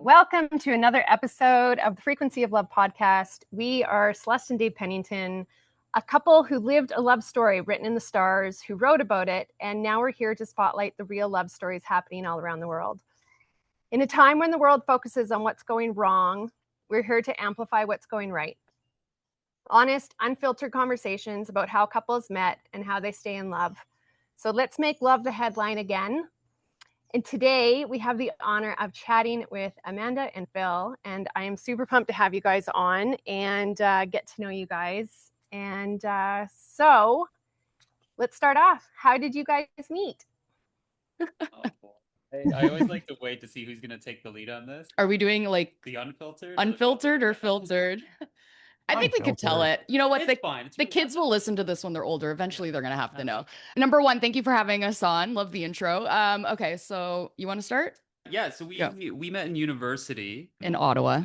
Welcome to another episode of the Frequency of Love podcast. We are Celeste and Dave Pennington, a couple who lived a love story written in the stars, who wrote about it, and now we're here to spotlight the real love stories happening all around the world. In a time when the world focuses on what's going wrong, we're here to amplify what's going right. Honest, unfiltered conversations about how couples met and how they stay in love. So let's make love the headline again. And today we have the honor of chatting with Amanda and Phil, and I am super pumped to have you guys on and get to know you guys. And so let's start off. How did you guys meet? I always like to wait to see who's going to take the lead on this. Are we doing like the unfiltered or filtered? I think we could tell it. You know what? It's fine. The kids will listen to this when they're older. Eventually, they're going to have to know. Number one, thank you for having us on. Love the intro. Okay, so you want to start? Yeah, so we met in university in Ottawa.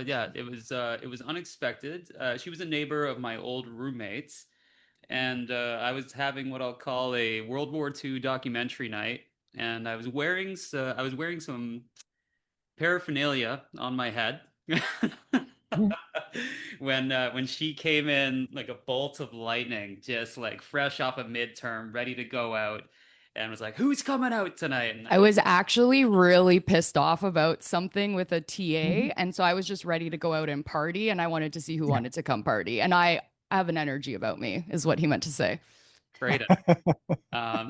Yeah, it was unexpected. She was a neighbor of my old roommates, and I was having what I'll call a World War II documentary night, and I was wearing some paraphernalia on my head. when she came in like a bolt of lightning, just like fresh off a midterm, ready to go out, and was like, "Who's coming out tonight?" And I was actually really pissed off about something with a TA, and so I was just ready to go out and party, and I wanted to see who wanted to come party, and I have an energy about me, is what he meant to say. Great.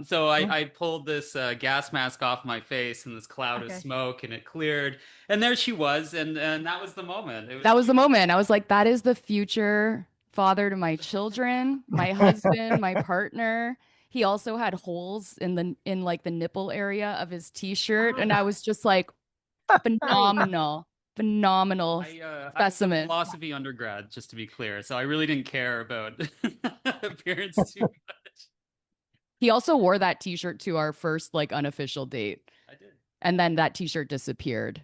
So I pulled this gas mask off my face and this cloud of smoke, and it cleared. And there she was. And that was the moment. That was the moment. I was like, that is the future father to my children, my husband, my partner. He also had holes in the nipple area of his t-shirt. And I was just like, phenomenal specimen. I was a philosophy undergrad, just to be clear. So I really didn't care about appearance too much. He also wore that t-shirt to our first like unofficial date. I did. And then that t-shirt disappeared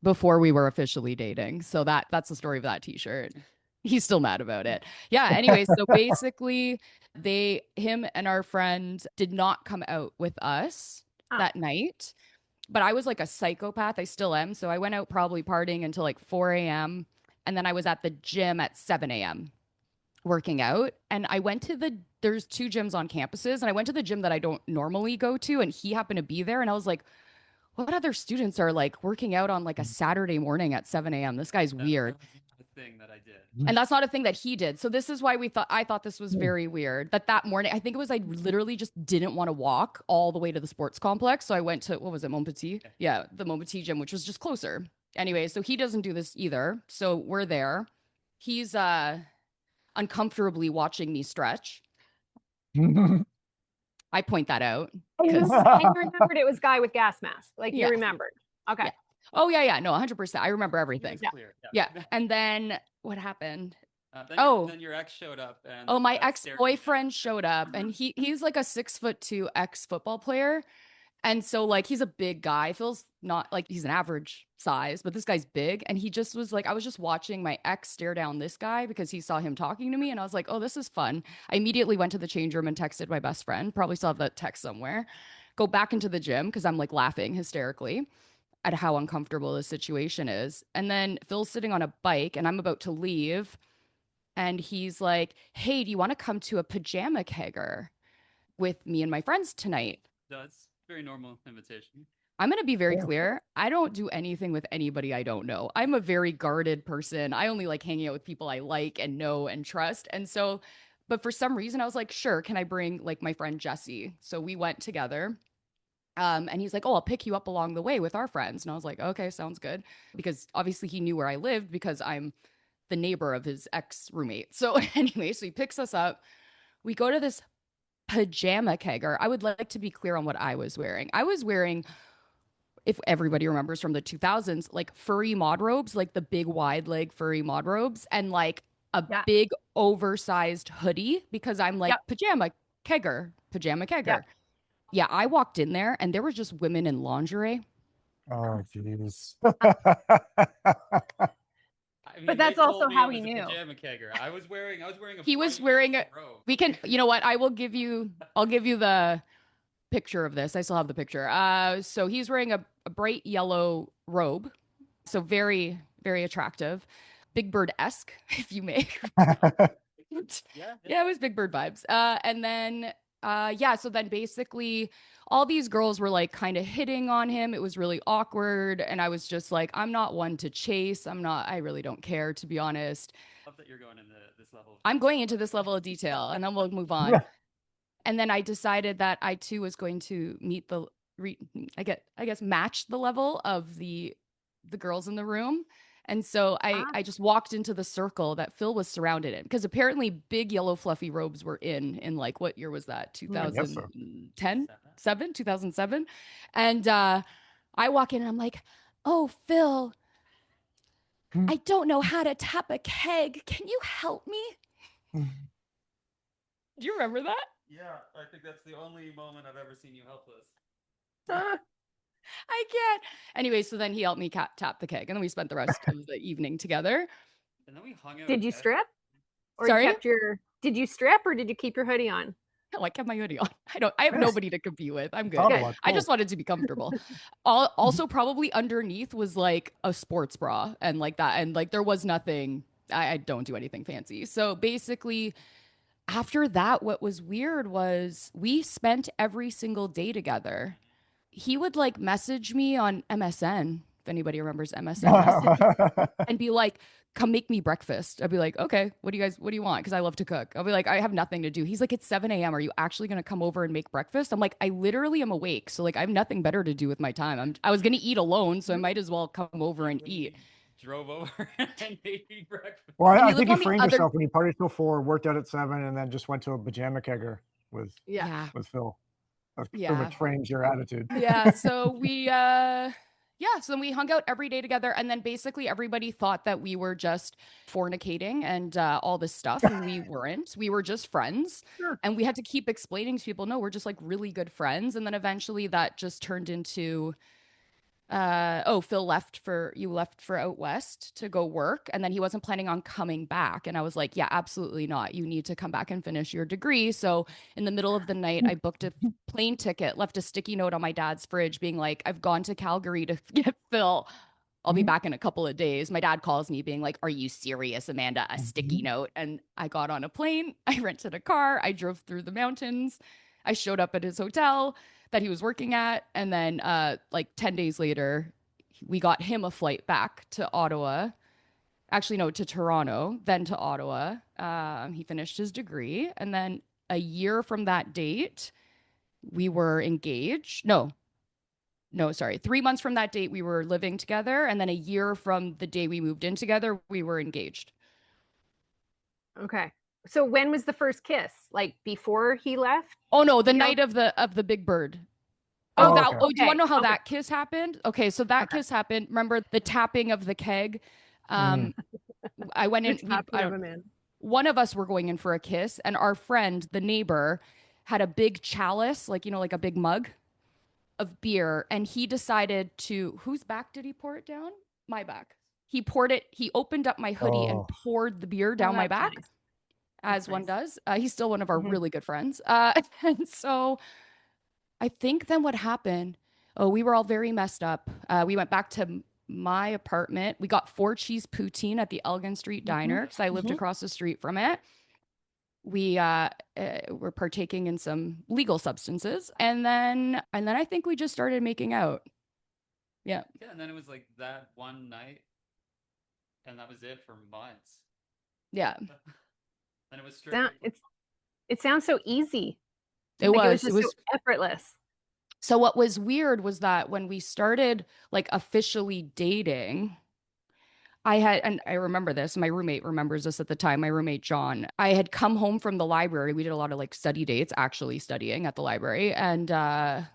before we were officially dating. So that's the story of that t-shirt. He's still mad about it. Yeah, anyway, so basically him and our friend did not come out with us that night. But I was like a psychopath. I still am. So I went out probably partying until like 4 a.m. And then I was at the gym at 7 a.m. working out. And I went to there's two gyms on campuses, and I went to the gym that I don't normally go to, and he happened to be there. And I was like, what other students are like working out on like a Saturday morning at 7 a.m.? This guy's weird. That's the thing that I did. And that's not a thing that he did. So this is why I thought this was very weird. That morning, I think it was I literally just didn't want to walk all the way to the sports complex. So I went to, what was it, Montpetit? Yeah, the Montpetit gym, which was just closer. Anyway, so he doesn't do this either. So we're there. He's uncomfortably watching me stretch. I point that out. And you remembered it was guy with gas mask. Like you remembered. Okay. Yeah. Oh, yeah. No, 100%. I remember everything. Yeah. And then what happened? Then your ex showed up. And my ex-boyfriend showed up, and he's like a 6'2" ex-football player. And so like, he's a big guy. Feels not like he's an average size, but this guy's big. And he just was like, I was just watching my ex stare down this guy because he saw him talking to me. And I was like, oh, this is fun. I immediately went to the change room and texted my best friend. Probably still have that text somewhere. Go back into the gym because I'm like laughing hysterically at how uncomfortable this situation is. And then Phil's sitting on a bike and I'm about to leave. And he's like, hey, do you want to come to a Pajama Kegger with me and my friends tonight? That's very normal invitation. I'm going to be very clear. I don't do anything with anybody I don't know. I'm a very guarded person. I only like hanging out with people I like and know and trust. And so, but for some reason I was like, sure, can I bring like my friend Jesse? So we went together. And he's like, oh, I'll pick you up along the way with our friends. And I was like, okay, sounds good. Because obviously he knew where I lived because I'm the neighbor of his ex-roommate. So anyway, so he picks us up. We go to this Pajama Kegger. I would like to be clear on what I was wearing. I was wearing, if everybody remembers from the 2000s, like furry mod robes, like the big wide leg furry mod robes, and like a big oversized hoodie because I'm like Pajama Kegger. Yeah, I walked in there and there were just women in lingerie. Oh, jeez. I mean, but that's also how he knew. Pajama Kegger. I was wearing a he was wearing a robe. We can, you know what? I'll give you the picture of this. I still have the picture. So he's wearing a bright yellow robe, So very, very attractive. Big Bird-esque, if you may. Yeah, it was Big Bird vibes. And then so then basically all these girls were like kind of hitting on him. It was really awkward. And I was just like, I'm not one to chase. I really don't care, to be honest. I love that you're going into this level. I'm going into this level of detail and then we'll move on. Yeah. And then I decided that I too was going to meet I guess match the level of the girls in the room. And so I just walked into the circle that Phil was surrounded in, because apparently big yellow fluffy robes were in like, what year was that? 2010, 2007. And I walk in and I'm like, oh, Phil, I don't know how to tap a keg. Can you help me? Do you remember that? Yeah, I think that's the only moment I've ever seen you helpless. I can't. Anyway, so then he helped me tap the keg, and then we spent the rest of the evening together. And then we hung out. Did you strip? Or Sorry? Did you strip or did you keep your hoodie on? No, I kept my hoodie on. I have nobody to compete with. I'm good. Cool. I just wanted to be comfortable. Also, probably underneath was like a sports bra and like that. And like there was nothing, I don't do anything fancy. So basically, after that, what was weird was we spent every single day together. He would like message me on MSN, if anybody remembers MSN, and be like, come make me breakfast. I'd be like, okay, what do you want? Because I love to cook. I'll be like, I have nothing to do. He's like, it's 7 a.m. Are you actually going to come over and make breakfast? I'm like, I literally am awake. So like, I have nothing better to do with my time. I was going to eat alone, so I might as well come over and eat. Drove over and made me breakfast. Well, I think you framed yourself when you partied till 4, worked out at 7, and then just went to a pajama kegger with Phil. That pretty much frames your attitude. Yeah. So we so then we hung out every day together, and then basically everybody thought that we were just fornicating and all this stuff, and we weren't. We were just friends. Sure. And we had to keep explaining to people, no, we're just like really good friends. And then eventually that just turned into Phil left for out west to go work, and then he wasn't planning on coming back. And I was like, yeah, absolutely not. You need to come back and finish your degree. So in the middle of the night, I booked a plane ticket, left a sticky note on my dad's fridge being like, I've gone to Calgary to get Phil. I'll be back in a couple of days. My dad calls me being like, are you serious, Amanda? A sticky note. And I got on a plane. I rented a car. I drove through the mountains. I showed up at his hotel that he was working at. And then like 10 days later, we got him a flight back to Ottawa. Actually, no, to Toronto, then to Ottawa. He finished his degree. And then a year from that date, we were engaged. No, sorry. 3 months from that date, we were living together. And then a year from the day we moved in together, we were engaged. Okay. So when was the first kiss? Like before he left? Oh no, the night of the Big Bird. Do you want to know how that kiss happened? Okay, so that kiss happened. Remember the tapping of the keg? I went in. One of us were going in for a kiss, and our friend, the neighbor, had a big chalice, like like a big mug of beer, and he decided to. Whose back did he pour it down? My back. He poured it. He opened up my hoodie and poured the beer down my back. Nice. As one does. He's still one of our really good friends. And so I think then what happened, we were all very messed up. We went back to my apartment. We got 4 cheese poutine at the Elgin Street Diner because I lived across the street from it. We were partaking in some legal substances. And then I think we just started making out. Yeah. Yeah, and then it was like that one night. And that was it for months. Yeah. And it was straight. It sounds so easy. It was so effortless. So what was weird was that when we started like officially dating, and I remember this, my roommate remembers this at the time, my roommate John, I had come home from the library. We did a lot of like study dates, actually studying at the library. And I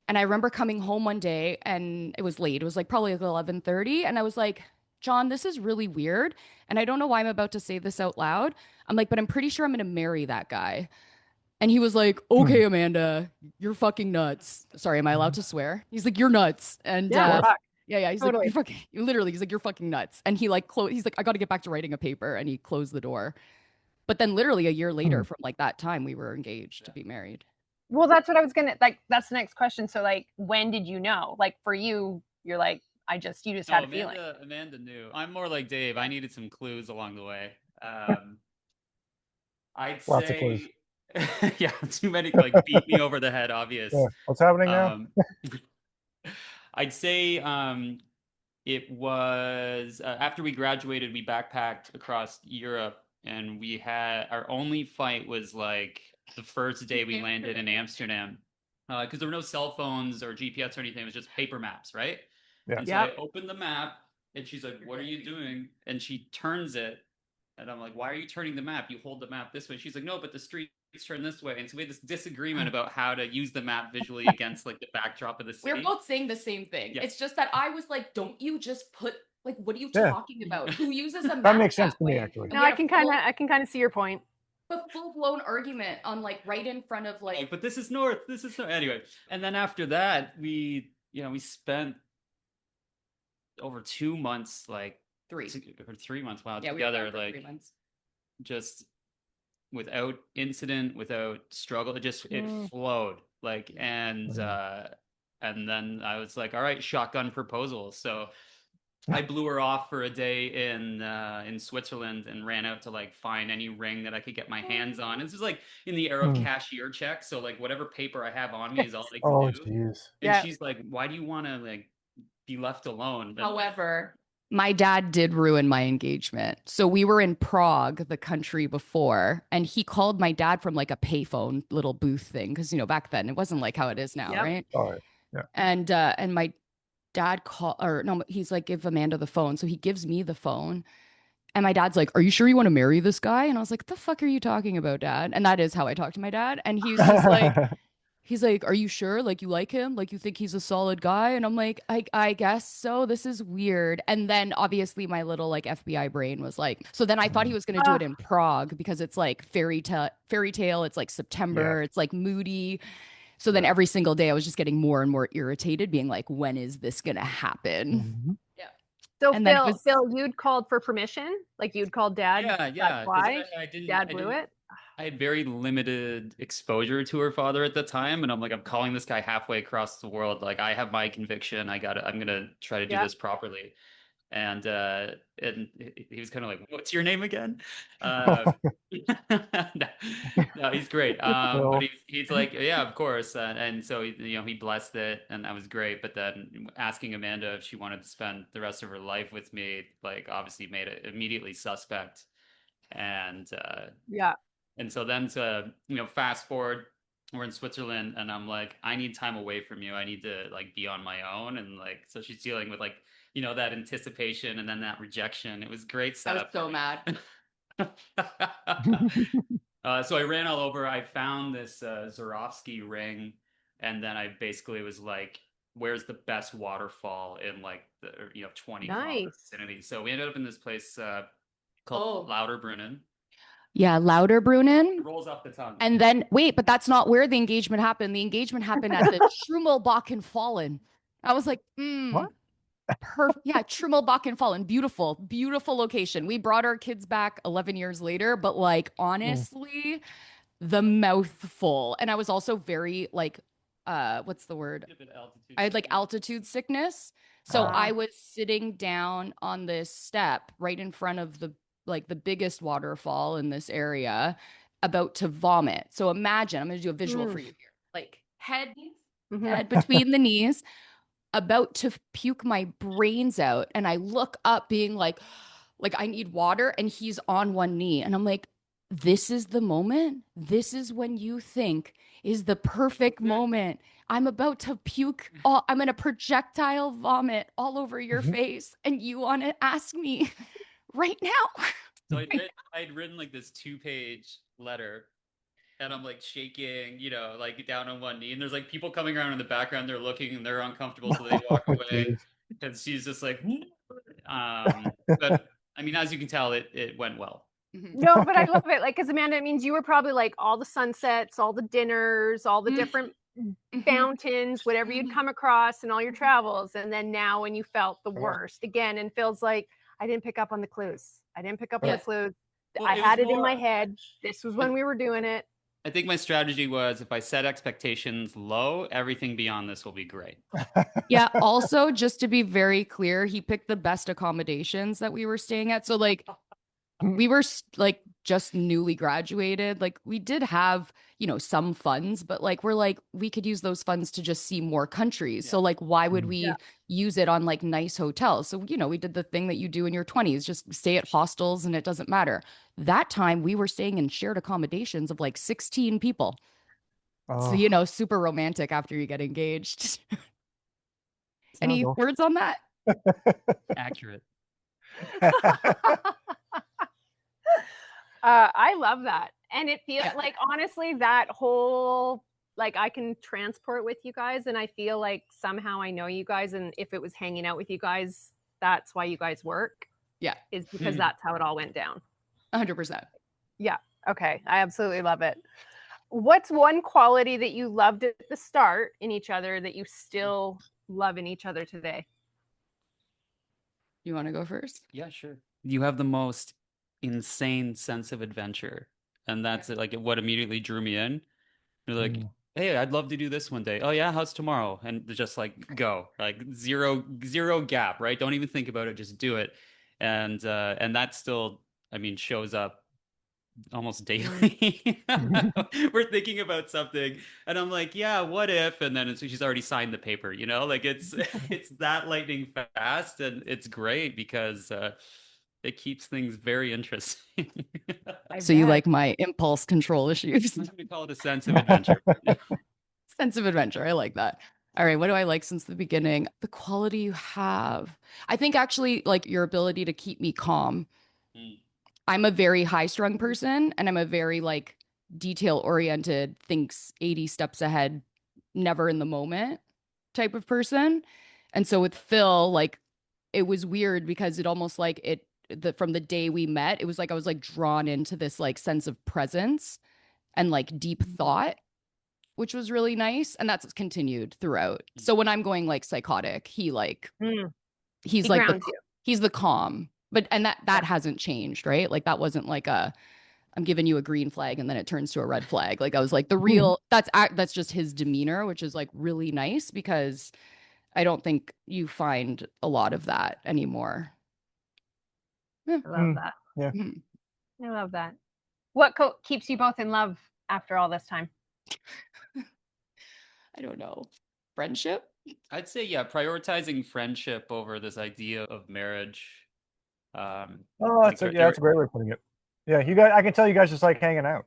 remember coming home one day and it was late. It was like probably like 11:30. And I was like, John, this is really weird. And I don't know why I'm about to say this out loud. I'm like, but I'm pretty sure I'm going to marry that guy. And he was like, okay, Amanda, you're fucking nuts. Sorry, am I allowed to swear? He's like, you're nuts. And he's totally. Like, you're fucking, literally, he's like, you're fucking nuts. And he like, he's like, I got to get back to writing a paper. And he closed the door. But then literally a year later from like that time, we were engaged to be married. Well, that's what I was going to, like, that's the next question. So like, when did you know? Like for you, you're like, You just had a feeling. Amanda knew. I'm more like Dave. I needed some clues along the way. I'd Lots of clues. say, yeah, too many, like beat me over the head, obvious. Yeah. What's happening now? I'd say it was after we graduated, we backpacked across Europe, and we had our only fight was like the first day we landed in Amsterdam, because there were no cell phones or GPS or anything. It was just paper maps, right? Yeah. And so I opened the map, and she's like, "What are you doing?" And she turns it, and I'm like, "Why are you turning the map? You hold the map this way." She's like, "No, but the streets turn this way." And so we had this disagreement about how to use the map visually against like the backdrop of the city. We're both saying the same thing. It's just that I was like, "Don't you just put like, what are you talking about? Who uses a map?" That makes sense to me, actually. No, I can kind of see your point. A full-blown argument on like right in front of like, but this is north. Anyway. And then after that, we spent over 2 months, like 3 months, together, we like 3 months. Just without incident, without struggle. It flowed, like, and then I was like, all right, shotgun proposal. So I blew her off for a day in Switzerland and ran out to like find any ring that I could get my hands on. This is like in the era of cashier checks, so like whatever paper I have on me is all I can do. Geez. And she's like, "Why do you want to like be left alone?" However, my dad did ruin my engagement. So we were in Prague, the country before, and he called my dad from like a payphone little booth thing, because back then it wasn't like how it is now, right? Oh, yeah. And my dad he's like, "Give Amanda the phone." So he gives me the phone, and my dad's like, "Are you sure you want to marry this guy?" And I was like, "The fuck are you talking about, Dad?" And that is how I talk to my dad. And he's just like, he's like, "Are you sure? Like, you like him? Like, you think he's a solid guy?" And I'm like, I guess so. This is weird. And then obviously my little like FBI brain was like, so then I thought he was going to do it in Prague because it's like fairy tale. It's like September. It's like moody. So then every single day I was just getting more and more irritated, being like, when is this going to happen? Yeah. So Phil, you'd called for permission? Like you'd called Dad? Yeah. That's why Dad blew it? I had very limited exposure to her father at the time, and I'm like, I'm calling this guy halfway across the world. Like, I have my conviction. I'm gonna try to do this properly. And he was kind of like, "What's your name again?" No, he's great. But he's like, "Yeah, of course." And so he blessed it, and that was great. But then asking Amanda if she wanted to spend the rest of her life with me, like, obviously made it immediately suspect. And and so then fast forward, we're in Switzerland, and I'm like, I need time away from you. I need to like be on my own. And like, so she's dealing with like, that anticipation and then that rejection. It was great setup. I was so mad. So I ran all over. I found this Swarovski ring, and then I basically was like, where's the best waterfall in like the 20 kilometer vicinity? So we ended up in this place called Lauterbrunnen. Yeah, Lauterbrunnen. It rolls off the tongue. And then wait, but that's not where the engagement happened. The engagement happened at the Trummelbachen-Fallen. I was like, what? Perfect. Yeah, Trummelbachen-Fallen. Beautiful, beautiful location. We brought our kids back 11 years later, but like honestly, the mouthful. And I was also very like, what's the word? I had like altitude sickness. So I was sitting down on this step right in front of the biggest waterfall in this area, about to vomit. So imagine, I'm going to do a visual for you here. Like head between the knees, about to puke my brains out. And I look up being like I need water. And he's on one knee. And I'm like, this is the moment. This is when you think is the perfect moment. I'm about to puke. I'm going to projectile vomit all over your face. And you want to ask me right now? So I'd written like this 2-page letter, and I'm like shaking, like down on one knee, and there's like people coming around in the background. They're looking and they're uncomfortable, so they walk away. And she's just like, but I mean, as you can tell, it went well. No, but I love it. Like, because Amanda, it means you were probably like all the sunsets, all the dinners, all the different fountains, whatever you'd come across in all your travels. And then now when you felt the worst again, and Phil's like, I didn't pick up on the clues. I didn't pick up on the clues. Well, I had it in my head. This was when we were doing it. I think my strategy was if I set expectations low, everything beyond this will be great. Yeah. Also, just to be very clear, he picked the best accommodations that we were staying at. So like we were like just newly graduated. Like we did have, some funds, but like we're like, we could use those funds to just see more countries. So like, why would we use it on like nice hotels? So, we did the thing that you do in your 20s, just stay at hostels and it doesn't matter. That time we were staying in shared accommodations of like 16 people. Oh. So, super romantic after you get engaged. Any words on that? Accurate. I love that. And it feels like, honestly, that whole, like, I can transport with you guys, and I feel like somehow I know you guys, and if it was hanging out with you guys, that's why you guys work. Yeah. Is because that's how it all went down. 100%. Yeah. Okay. I absolutely love it. What's one quality that you loved at the start in each other that you still love in each other today? You want to go first? Yeah, sure. You have the most insane sense of adventure. And that's like what immediately drew me in. You're like, hey, I'd love to do this one day. Oh yeah, how's tomorrow? And just like go. Like zero gap, right? Don't even think about it, just do it. And that still, I mean, shows up almost daily. We're thinking about something and I'm like, yeah, what if? And then she's already signed the paper, like it's that lightning fast, and it's great because it keeps things very interesting. So you like my impulse control issues? I'm gonna call it a sense of adventure. Sense of adventure. I like that. All right. What do I like since the beginning? The quality you have. I think actually like your ability to keep me calm. I'm a very high strung person, and I'm a very like detail oriented, thinks 80 steps ahead, never in the moment type of person. And so with Phil, like it was weird because it almost like from the day we met, it was like I was like drawn into this like sense of presence and like deep thought, which was really nice. And that's continued throughout. So when I'm going like psychotic, he's like he's the calm. But that hasn't changed, right? Like that wasn't like I'm giving you a green flag and then it turns to a red flag. Like I was like the real that's just his demeanor, which is like really nice because I don't think you find a lot of that anymore. I love that. Yeah. I love that. What keeps you both in love after all this time? I don't know. Friendship? I'd say, yeah, prioritizing friendship over this idea of marriage. That's a great way of putting it. Yeah, you guys, I can tell you guys just like hanging out.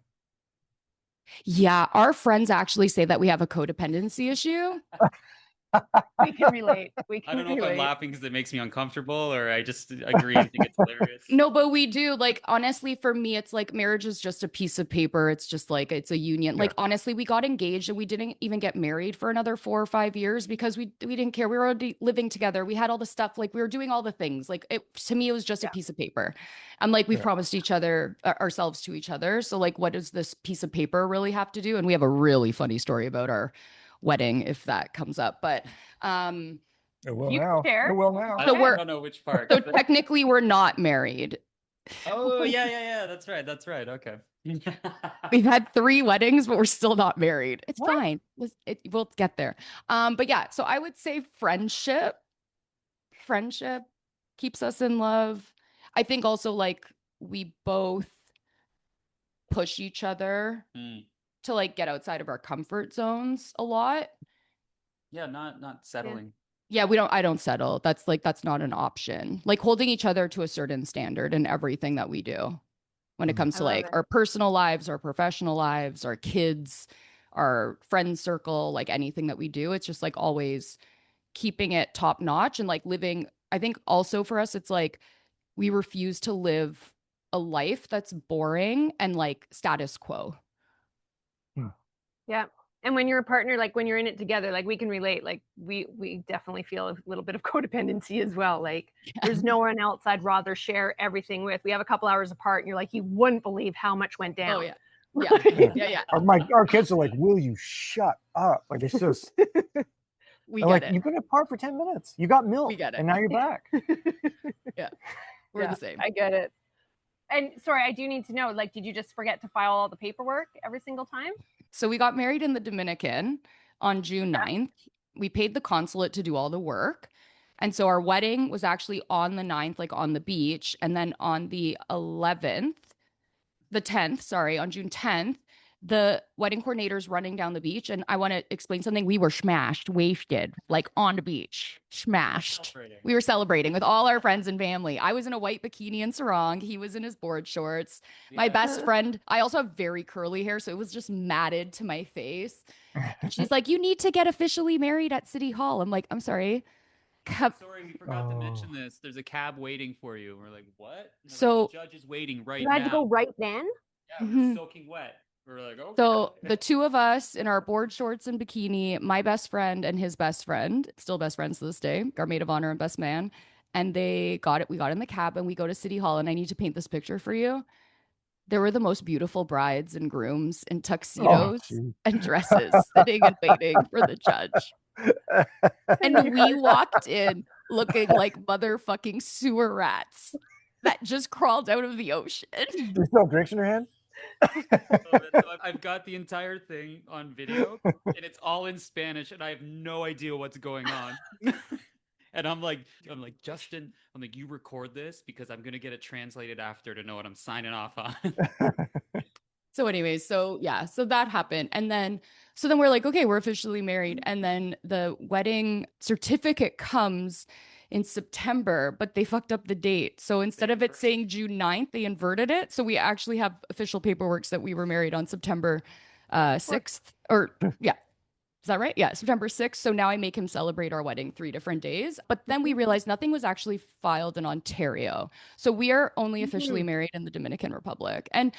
Yeah, our friends actually say that we have a codependency issue. We can relate. I don't know if I'm laughing because it makes me uncomfortable, or I just agree and think it's hilarious. No, but we do. Like, honestly, for me, it's like marriage is just a piece of paper. It's just like, it's a union. Yeah. Like, honestly, we got engaged and we didn't even get married for another 4 or 5 years because we didn't care. We were already living together. We had all the stuff. Like, we were doing all the things. Like, to me, it was just a piece of paper. And like, we promised each other, ourselves to each other. So like, what does this piece of paper really have to do? And we have a really funny story about our wedding if that comes up. But it will now. It will now. So I don't know which part. So technically we're not married. Oh yeah. That's right. Okay. We've had 3 weddings, but we're still not married. It's fine. We'll get there. But yeah, so I would say friendship keeps us in love. I think also like we both push each other to like get outside of our comfort zones a lot. Yeah, not settling. Yeah, I don't settle. That's not an option. Like holding each other to a certain standard in everything that we do when it comes to like our personal lives, our professional lives, our kids, our friend circle, like anything that we do. It's just like always keeping it top notch and like living. I think also for us, it's like we refuse to live a life that's boring and like status quo. Yeah. And when you're a partner, like when you're in it together, like we can relate, like we definitely feel a little bit of codependency as well. Like there's no one else I'd rather share everything with. We have a couple hours apart and you're like, you wouldn't believe how much went down. Oh yeah. Yeah. Our kids are like, will you shut up? Like it's just, you've been apart for 10 minutes. You got milk. We get it. And now you're back. Yeah. We're the same. I get it. And sorry, I do need to know, like, did you just forget to file all the paperwork every single time? So we got married in the Dominican on June 9th. We paid the consulate to do all the work. And so our wedding was actually on the 9th, like on the beach. And then on the 10th, on June 10th, the wedding coordinator's running down the beach. And I want to explain something. We were smashed, wasted, like on the beach, smashed. We were celebrating with all our friends and family. I was in a white bikini and sarong. He was in his board shorts. Yeah. My best friend, I also have very curly hair, so it was just matted to my face. And she's like, you need to get officially married at City Hall. I'm like, I'm sorry. Sorry, we forgot to mention this. There's a cab waiting for you. We're like, what? So like, the judge is waiting right now. You had to go right then? Yeah, we're soaking wet. We're like, okay. So the two of us in our board shorts and bikini, my best friend and his best friend, still best friends to this day, our maid of honor and best man. And we got in the cab and we go to City Hall, and I need to paint this picture for you. There were the most beautiful brides and grooms in tuxedos and dresses sitting and waiting for the judge. And we walked in looking like motherfucking sewer rats that just crawled out of the ocean. Do you still have drinks in your hand? So I've got the entire thing on video, and it's all in Spanish, and I have no idea what's going on. And I'm like, Justin, you record this because I'm gonna get it translated after to know what I'm signing off on. So anyways, so that happened. And then we're like, okay, we're officially married. And then the wedding certificate comes in September, but they fucked up the date. So instead of it saying June 9th, they inverted it. So we actually have official paperwork that we were married on September 6th. Is that right? Yeah, September 6th. So now I make him celebrate our wedding 3 different days. But then we realized nothing was actually filed in Ontario. So we are only officially married in the Dominican Republic. And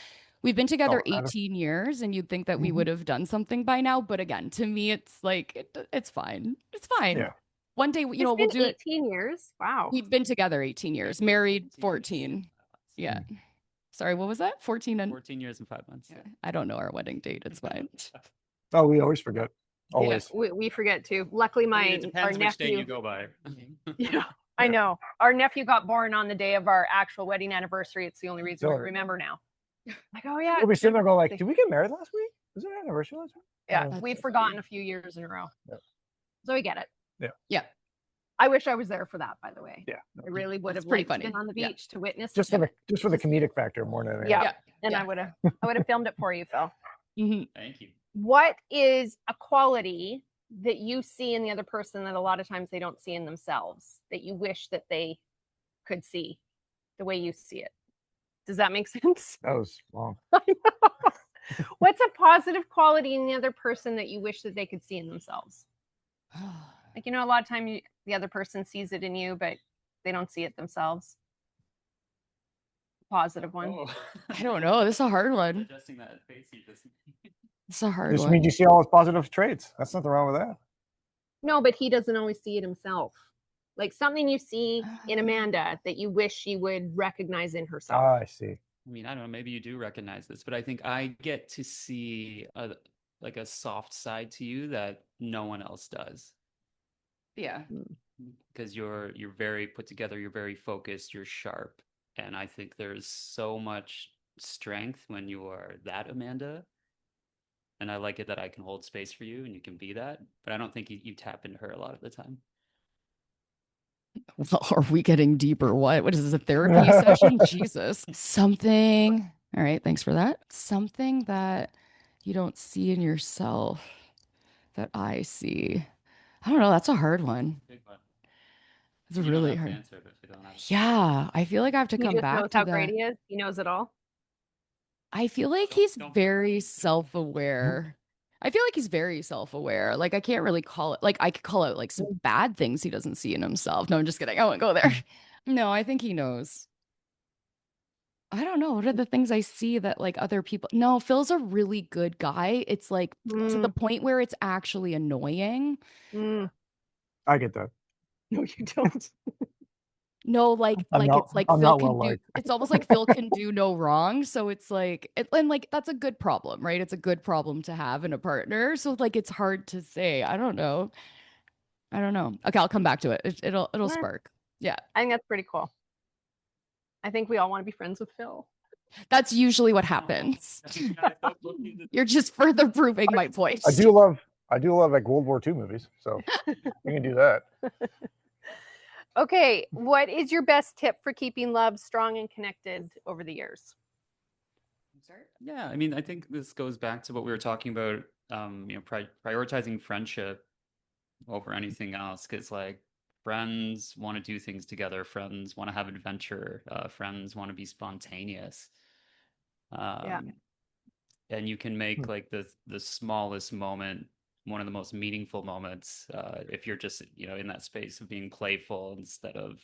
we've been together 18 years, and you'd think that we would have done something by now. But again, to me, it's like, it's fine. It's fine. Yeah. One day, we'll do it. 18 years. Wow. We've been together 18 years, married 14. Yeah. Sorry, what was that? 14 years and 5 months. Yeah. I don't know our wedding date. It's fine. Oh, we always forget. Always. Yeah, we forget too. Luckily, it depends which day you go by. Yeah, I know. Our nephew got born on the day of our actual wedding anniversary. It's the only reason we remember now. Like, oh yeah. We'll be sitting there going like, did we get married last week? Was it our anniversary last week? Yeah, we've forgotten a few years in a row. Yeah. So we get it. Yeah. Yeah. I wish I was there for that, by the way. Yeah. I really would have been on the beach to witness. Just for the comedic factor more than anything. Yeah. And I would have filmed it for you, Phil. Mm-hmm. Thank you. What is a quality that you see in the other person that a lot of times they don't see in themselves, that you wish that they could see the way you see it? Does that make sense? That was wrong. I know. What's a positive quality in the other person that you wish that they could see in themselves? Like, a lot of time the other person sees it in you, but they don't see it themselves. Positive one. Oh. I don't know. This is a hard one. Adjusting that face you just. It's a hard one. Just means you see all his positive traits. That's nothing wrong with that. No, but he doesn't always see it himself. Like something you see in Amanda that you wish she would recognize in herself. Ah, I see. I mean, I don't know. Maybe you do recognize this, but I think I get to see a soft side to you that no one else does. Yeah. Because you're very put together. You're very focused. You're sharp, and I think there's so much strength when you are that Amanda. And I like it that I can hold space for you and you can be that. But I don't think you tap into her a lot of the time. Well, are we getting deeper? What is this, a therapy session? Jesus. Something. All right. Thanks for that. Something that you don't see in yourself that I see. I don't know. That's a hard one. Big one. It's really hard. Answer, but you don't have Yeah. I feel like I have to come back to how that. Great he is. He knows it all. I feel like he's very self-aware. I feel like he's very self-aware. Like I can't really call it, like I could call out like some bad things he doesn't see in himself. No, I'm just kidding. I won't go there. No, I think he knows. I don't know. What are the things I see that like other people? No, Phil's a really good guy. It's like to the point where it's actually annoying. I get that. No, you don't. No, like it's like Phil can do. It's almost like Phil can do no wrong. So it's like, and like that's a good problem, right? It's a good problem to have in a partner. So like it's hard to say. I don't know. Okay, I'll come back to it. It'll spark. Yeah, I think that's pretty cool. I think we all want to be friends with Phil. That's usually what happens. You're just further proving my point. I do love like World War II movies, so we can do that. Okay, what is your best tip for keeping love strong and connected over the years? Yeah, I mean, I think this goes back to what we were talking about, prioritizing friendship over anything else, because like friends want to do things together, friends want to have adventure, friends want to be spontaneous. And you can make like the smallest moment one of the most meaningful moments if you're just in that space of being playful instead of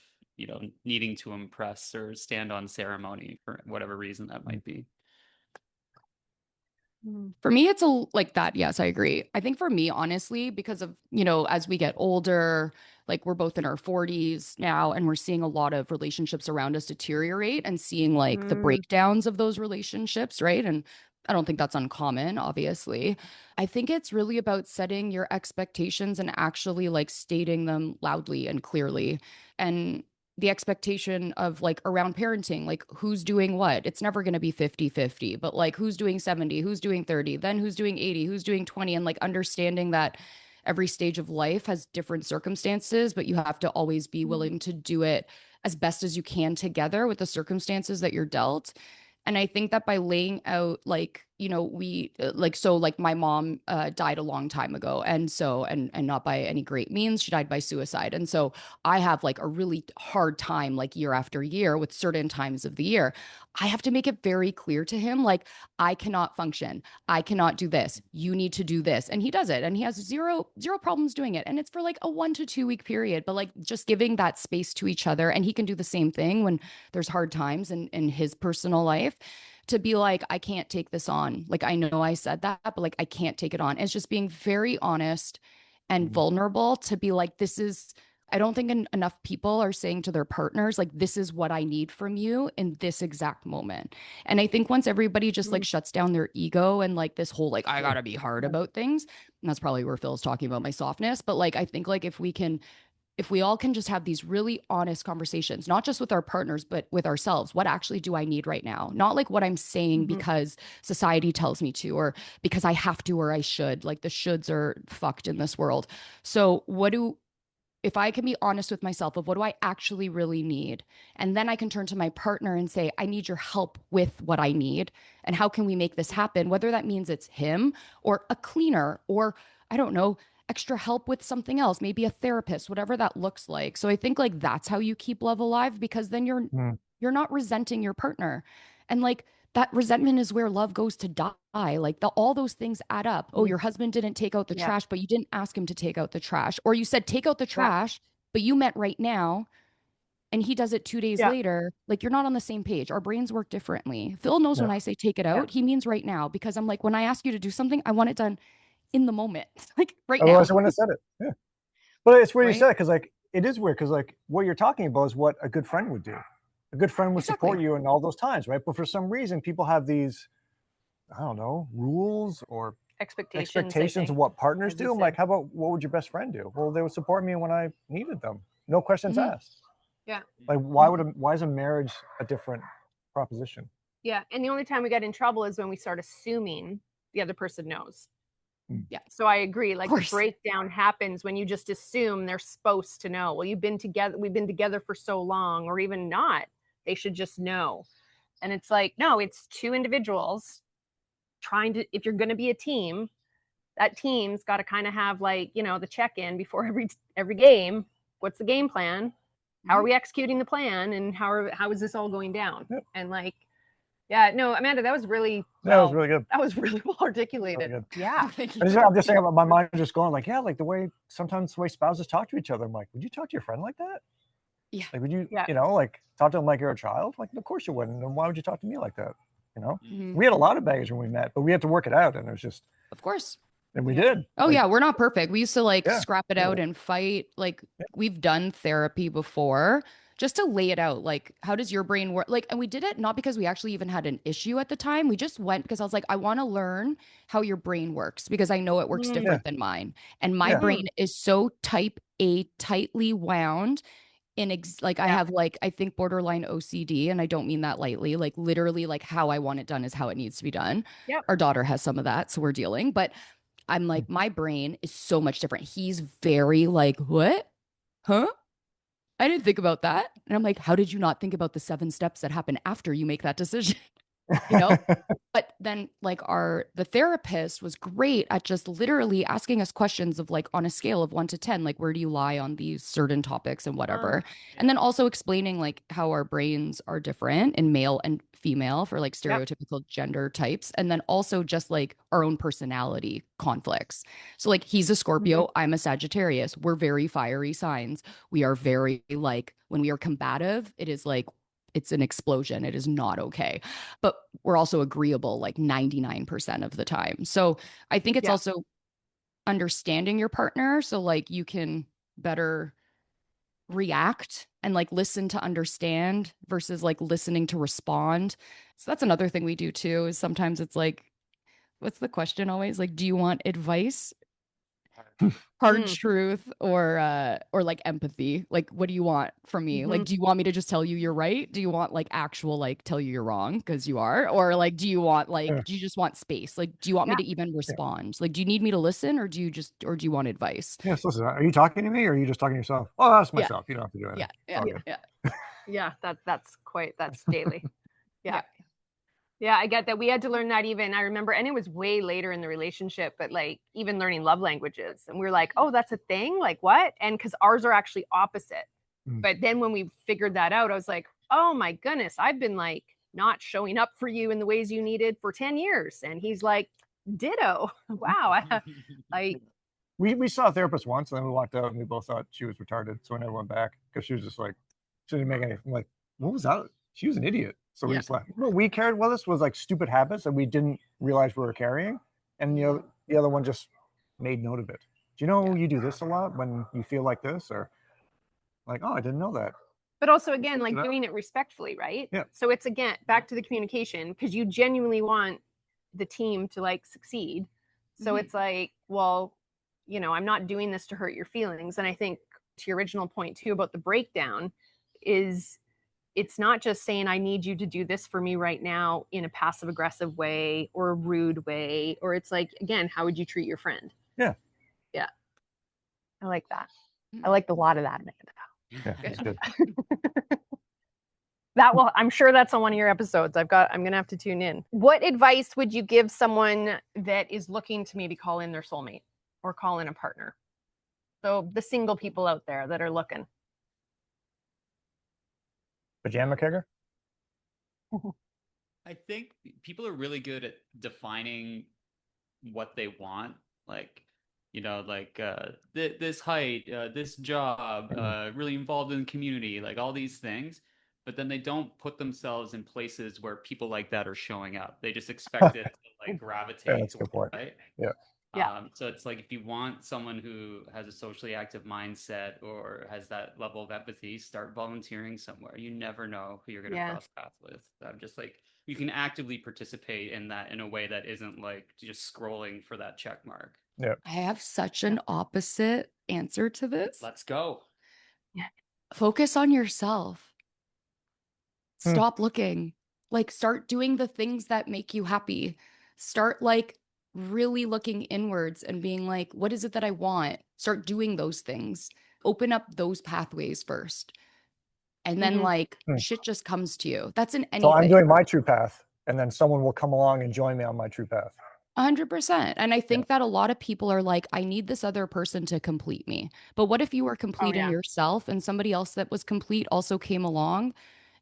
needing to impress or stand on ceremony for whatever reason that might be. For me, it's like that. Yes, I agree. I think for me, honestly, because of, as we get older, like we're both in our 40s now, and we're seeing a lot of relationships around us deteriorate and seeing like the breakdowns of those relationships, right? And I don't think that's uncommon, obviously. I think it's really about setting your expectations and actually like stating them loudly and clearly. And the expectation of like around parenting, like who's doing what. It's never going to be 50-50, but like who's doing 70, who's doing 30, then who's doing 80, who's doing 20, and like understanding that every stage of life has different circumstances, but you have to always be willing to do it as best as you can together with the circumstances that you're dealt. And I think that by laying out, like, we so like my mom died a long time ago. And so, and not by any great means, she died by suicide. And so I have like a really hard time, like year after year with certain times of the year. I have to make it very clear to him, like, I cannot function. I cannot do this. You need to do this. And he does it. And he has zero problems doing it. And it's for like a 1 to 2 week period, but like just giving that space to each other. And he can do the same thing when there's hard times in his personal life, to be like, I can't take this on. Like, I know I said that, but like, I can't take it on. It's just being very honest and vulnerable to be like, this is, I don't think enough people are saying to their partners, like, this is what I need from you in this exact moment. And I think once everybody just like shuts down their ego and like this whole, like, I gotta be hard about things. And that's probably where Phil's talking about my softness. But like, I think like if we all can just have these really honest conversations, not just with our partners, but with ourselves, what actually do I need right now? Not like what I'm saying because society tells me to, or because I have to, or I should. Like the shoulds are fucked in this world. So if I can be honest with myself of what do I actually really need? And then I can turn to my partner and say, I need your help with what I need. And how can we make this happen? Whether that means it's him or a cleaner, or I don't know, extra help with something else, maybe a therapist, whatever that looks like. So I think like that's how you keep love alive, because then you're not resenting your partner. And like that resentment is where love goes to die. Like all those things add up. Oh, your husband didn't take out the trash, but you didn't ask him to take out the trash. Or you said, take out the trash, but you meant right now. And he does it 2 days later. Like, you're not on the same page. Our brains work differently. Phil knows when I say take it out, he means right now. Because I'm like, when I ask you to do something, I want it done in the moment. Like right now. Otherwise I wouldn't have said it. Yeah. But it's weird you said it, because like it is weird, because like what you're talking about is what a good friend would do. A good friend would support you in all those times, right? But for some reason, people have these, I don't know, rules or expectations of what partners do. I'm like, how about what would your best friend do? Well, they would support me when I needed them. No questions asked. Yeah. Like, why is a marriage a different proposition? Yeah. And the only time we get in trouble is when we start assuming the other person knows. Yeah. So I agree. Like the breakdown happens when you just assume they're supposed to know. Well, we've been together for so long, or even not. They should just know. And it's like, no, it's two individuals trying to, if you're going to be a team, that team's got to kind of have like, the check-in before every game. What's the game plan? How are we executing the plan? And how is this all going down? Yep. And like, yeah, no, Amanda, that was really that was really good. That was really well articulated. Really yeah. I'm just saying about my mind just going like, yeah, like sometimes the way spouses talk to each other. I'm like, would you talk to your friend like that? Yeah. Like, would you, like talk to them like you're a child? Like, of course you wouldn't. And why would you talk to me like that? We had a lot of baggage when we met, but we had to work it out. And it was just, of course. And we did. Oh yeah, we're not perfect. We used to like scrap it out and fight. Like we've done therapy before just to lay it out. Like, how does your brain work? Like, and we did it not because we actually even had an issue at the time. We just went because I was like, I want to learn how your brain works, because I know it works different than mine. And my brain is so type A, tightly wound I have like, I think borderline OCD, and I don't mean that lightly, like literally like how I want it done is how it needs to be done. Yep. Our daughter has some of that, so we're dealing, but I'm like, my brain is so much different. He's very like, what? Huh? I didn't think about that. And I'm like, how did you not think about the 7 steps that happen after you make that decision? You know? But then like the therapist was great at just literally asking us questions of like on a scale of 1 to 10, like where do you lie on these certain topics and whatever. And then also explaining like how our brains are different in male and female for like stereotypical gender types. And then also just like our own personality conflicts. So like he's a Scorpio, I'm a Sagittarius. We're very fiery signs. We are very like when we are combative, it is like it's an explosion. It is not okay. But we're also agreeable like 99% of the time. So I think it's also understanding your partner so like you can better react and like listen to understand versus like listening to respond. So that's another thing we do too, is sometimes it's like, what's the question always? Like, do you want advice, hard truth, or like empathy? Like, what do you want from me? Like, do you want me to just tell you you're right? Do you want like actual like tell you you're wrong because you are? Or like, do you want like do you just want space? Like, do you want me to even respond? Like, do you need me to listen, or do you want advice? Yes, listen, are you talking to me or are you just talking to yourself? Oh, that's myself. You don't have to do anything. That's daily. Yeah, I get that. We had to learn that even, I remember, and it was way later in the relationship, but like even learning love languages. And we were like, oh, that's a thing? Like what? And because ours are actually opposite. But then when we figured that out, I was like, oh my goodness, I've been like not showing up for you in the ways you needed for 10 years. And he's like, ditto. Wow. We saw a therapist once and then we walked out and we both thought she was retarded. So we never went back because she was just like, she didn't make any, I'm like, what was that? She was an idiot. So we just left. What we carried with us was like stupid habits that we didn't realize we were carrying. And you know, the other one just made note of it. Do you know you do this a lot when you feel like this? Or like, oh, I didn't know that. But also, again, like doing it respectfully, right? Yeah. So it's, again, back to the communication, because you genuinely want the team to like succeed. So it's like, well, you know, I'm not doing this to hurt your feelings. And I think to your original point too about the breakdown is, it's not just saying I need you to do this for me right now in a passive aggressive way or a rude way, or it's like, again, how would you treat your friend? Yeah. I like that. I liked a lot of that, Amanda. Yeah, that's good. I'm sure that's on one of your episodes. I'm gonna have to tune in. What advice would you give someone that is looking to maybe call in their soulmate or call in a partner? So the single people out there that are looking. Pajama Kegger? I think people are really good at defining what they want. Like, you know, like this height, this job, really involved in the community, like all these things. But then they don't put themselves in places where people like that are showing up. They just expect it to like gravitate. That's a good point. Right? Yeah. So it's like if you want someone who has a socially active mindset or has that level of empathy, start volunteering somewhere. You never know who you're going to cross paths with. I'm just like, you can actively participate in that in a way that isn't like just scrolling for that check mark. Yeah. I have such an opposite answer to this. Let's go. Focus on yourself. Stop looking. Like, start doing the things that make you happy. Start like really looking inwards and being like, what is it that I want? Start doing those things. Open up those pathways first. And then like shit just comes to you. That's in anything. So I'm doing my true path and then someone will come along and join me on my true path. 100%. And I think that a lot of people are like, I need this other person to complete me. But what if you were complete in yourself and somebody else that was complete also came along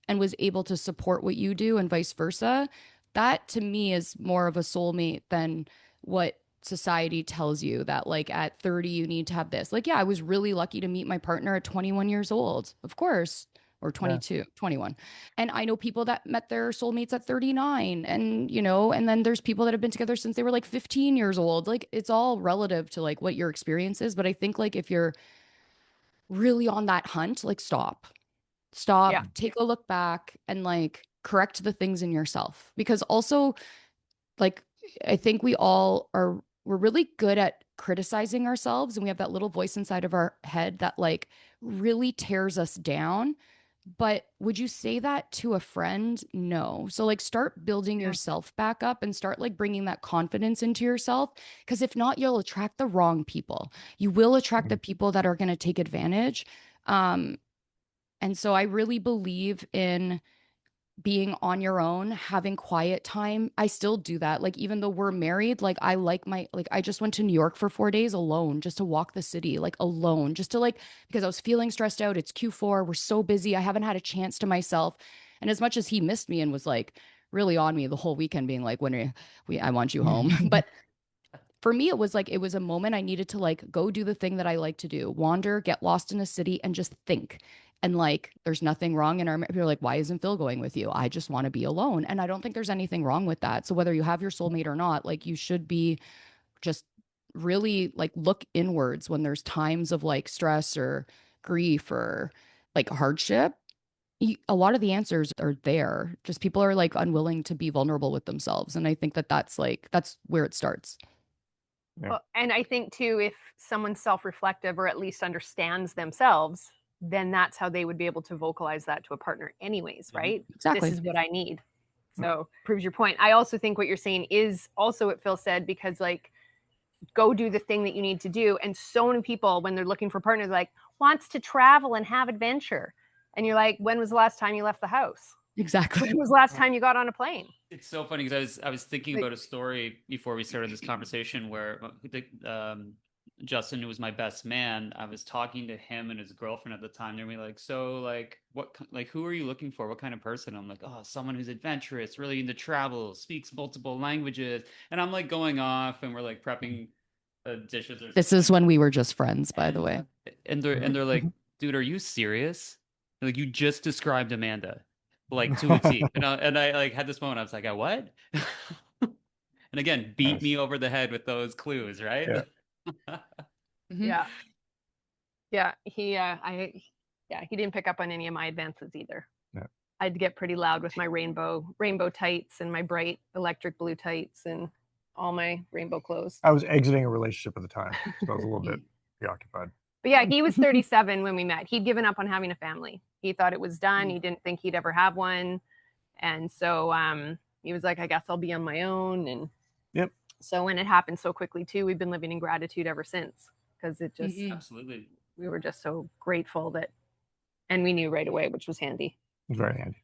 and was able to support what you do and vice versa? That to me is more of a soulmate than what society tells you, that like at 30 you need to have this. Like, yeah, I was really lucky to meet my partner at 21 years old. Of course. Or 22, 21. And I know people that met their soulmates at 39 and, you know, and then there's people that have been together since they were like 15 years old. Like, it's all relative to like what your experience is. But I think like if you're really on that hunt, like stop, take a look back and like correct the things in yourself. Because also like, I think we're really good at criticizing ourselves, and we have that little voice inside of our head that like really tears us down. But would you say that to a friend? No. So like start building yourself back up and start like bringing that confidence into yourself. Because if not, you'll attract the wrong people. You will attract the people that are going to take advantage. And so I really believe in being on your own, having quiet time. I still do that. Like, even though we're married, like I just went to New York for 4 days alone just to walk the city, like alone, just to like, because I was feeling stressed out. It's Q4. We're so busy. I haven't had a chance to myself. And as much as he missed me and was like really on me the whole weekend, being like, when are I want you home. But for me, it was a moment I needed to like go do the thing that I like to do, wander, get lost in a city and just think. And like, there's nothing wrong in our, people are like, why isn't Phil going with you? I just want to be alone. And I don't think there's anything wrong with that. So whether you have your soulmate or not, like you should be just really like look inwards when there's times of like stress or grief or like hardship. A lot of the answers are there. Just people are like unwilling to be vulnerable with themselves. And I think that that's where it starts. Yeah. Well, and I think too, if someone's self-reflective or at least understands themselves, then that's how they would be able to vocalize that to a partner anyways, right? Exactly. This is what I need. So proves your point. I also think what you're saying is also what Phil said, because like, go do the thing that you need to do. And so many people, when they're looking for partners, like wants to travel and have adventure. And you're like, when was the last time you left the house? Exactly. When was the last time you got on a plane? It's so funny because I was thinking about a story before we started this conversation where Justin, who was my best man, I was talking to him and his girlfriend at the time. They're like, so like, who are you looking for? What kind of person? I'm like, oh, someone who's adventurous, really into travel, speaks multiple languages. And I'm like going off and we're like prepping dishes. This is when we were just friends, by the way. And they're like, dude, are you serious? Like, you just described Amanda, like to a T. And I like had this moment. I was like, what? And again, beat me over the head with those clues, right? Yeah. Yeah. He didn't pick up on any of my advances either. Yeah. I'd get pretty loud with my rainbow tights and my bright electric blue tights and all my rainbow clothes. I was exiting a relationship at the time, so I was a little bit preoccupied. But yeah, he was 37 when we met. He'd given up on having a family. He thought it was done. He didn't think he'd ever have one. And so he was like, I guess I'll be on my own. And so when it happened so quickly too, we've been living in gratitude ever since, because it just absolutely, we were just so grateful that, and we knew right away, which was handy. It was very handy.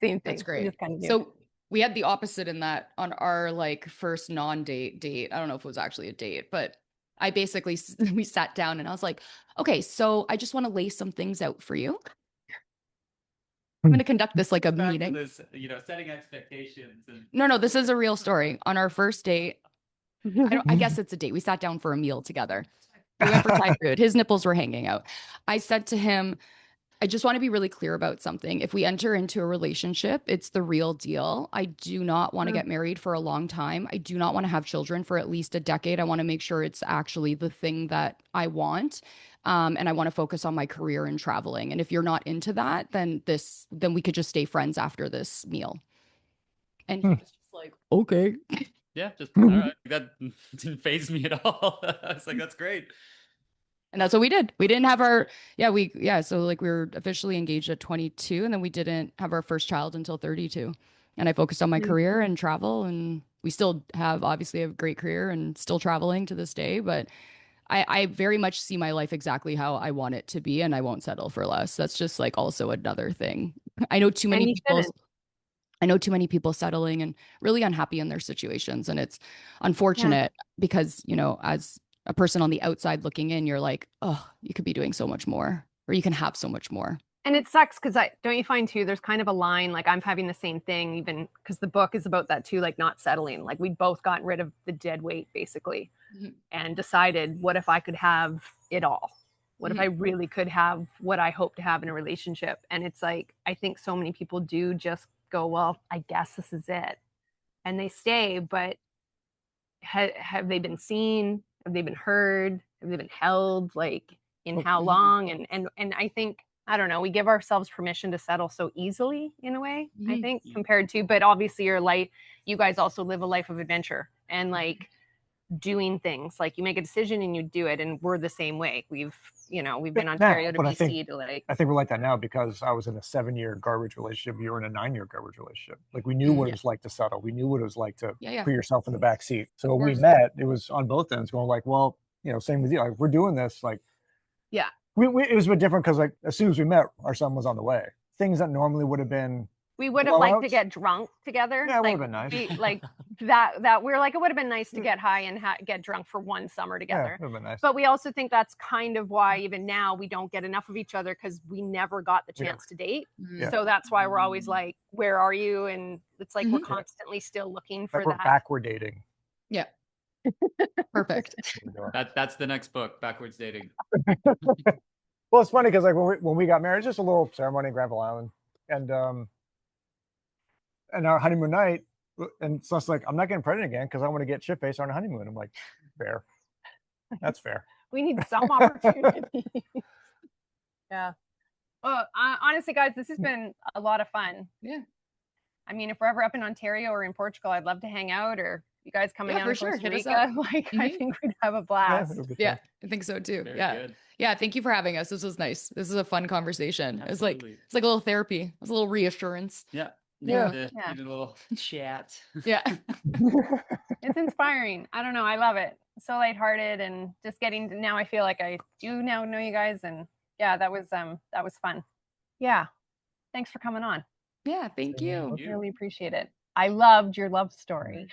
Same thing. That's great. So we had the opposite in that on our like first date. I don't know if it was actually a date, but I basically, we sat down and I was like, okay, so I just want to lay some things out for you. I'm going to conduct this like a meeting. This, setting expectations. No, this is a real story. On our first date, I guess it's a date. We sat down for a meal together. We went for Thai food. His nipples were hanging out. I said to him, I just want to be really clear about something. If we enter into a relationship, it's the real deal. I do not want to get married for a long time. I do not want to have children for at least a decade. I want to make sure it's actually the thing that I want. And I want to focus on my career and traveling. And if you're not into that, then we could just stay friends after this meal. And he was just like, okay. Yeah, just all right. That didn't faze me at all. I was like, that's great. And that's what we did. We didn't have so like we were officially engaged at 22, and then we didn't have our first child until 32. And I focused on my career and travel, and we still have obviously a great career and still traveling to this day, but I very much see my life exactly how I want it to be, and I won't settle for less. That's just like also another thing. I know too many people settling and really unhappy in their situations, and it's unfortunate because, as a person on the outside looking in, you're like, oh, you could be doing so much more, or you can have so much more. And it sucks because don't you find too, there's kind of a line, like I'm having the same thing, even because the book is about that too, like not settling. Like we'd both gotten rid of the dead weight basically and decided, what if I could have it all? What if I really could have what I hope to have in a relationship? And it's like, I think so many people do just go, well, I guess this is it. And they stay, but have they been seen? Have they been heard? Have they been held? Like in how long? And I think, I don't know, we give ourselves permission to settle so easily in a way, I think, compared to, but obviously you guys also live a life of adventure, and like doing things. Like you make a decision and you do it, and we're the same way. We've been Ontario to BC to like. I think we're like that now because I was in a 7-year garbage relationship. You were in a 9-year garbage relationship. Like we knew what it was like to settle. We knew what it was like to put yourself in the back seat. So when we met, it was on both ends going like, well, same with you. Like we're doing this. Like, yeah, it was a bit different because like as soon as we met, our son was on the way. Things that normally would have been. We would have liked to get drunk together. Yeah, it like, would have been nice. like that we're like, it would have been nice to get high and get drunk for one summer together. Yeah, it would have been nice. But we also think that's kind of why even now we don't get enough of each other because we never got the chance to date. Yeah. So that's why we're always like, where are you? And it's like we're constantly still looking for that. We're backward dating. Yeah. Perfect. That's the next book, Backwards Dating. Well, it's funny because like when we got married, it's just a little ceremony in Granville Island, and our honeymoon night, and so it's like I'm not getting pregnant again because I want to get shit faced on a honeymoon. I'm like, fair, that's fair. We need some opportunity. Yeah. Well, honestly, guys, this has been a lot of fun. Yeah. I mean, if we're ever up in Ontario or in Portugal, I'd love to hang out, or you guys coming down to Costa Rica. Like, I think we'd have a blast. Yeah, I think so too. Very good. Yeah. Thank you for having us. This was nice. This is a fun conversation. Absolutely. It's like a little therapy. It was a little reassurance. Yeah. Need a little chat. Yeah. It's inspiring. I don't know. I love it. So lighthearted and just getting to, now I feel like I do now know you guys, and yeah, that was fun. Yeah. Thanks for coming on. Yeah, thank you. Really appreciate it. I loved your love story.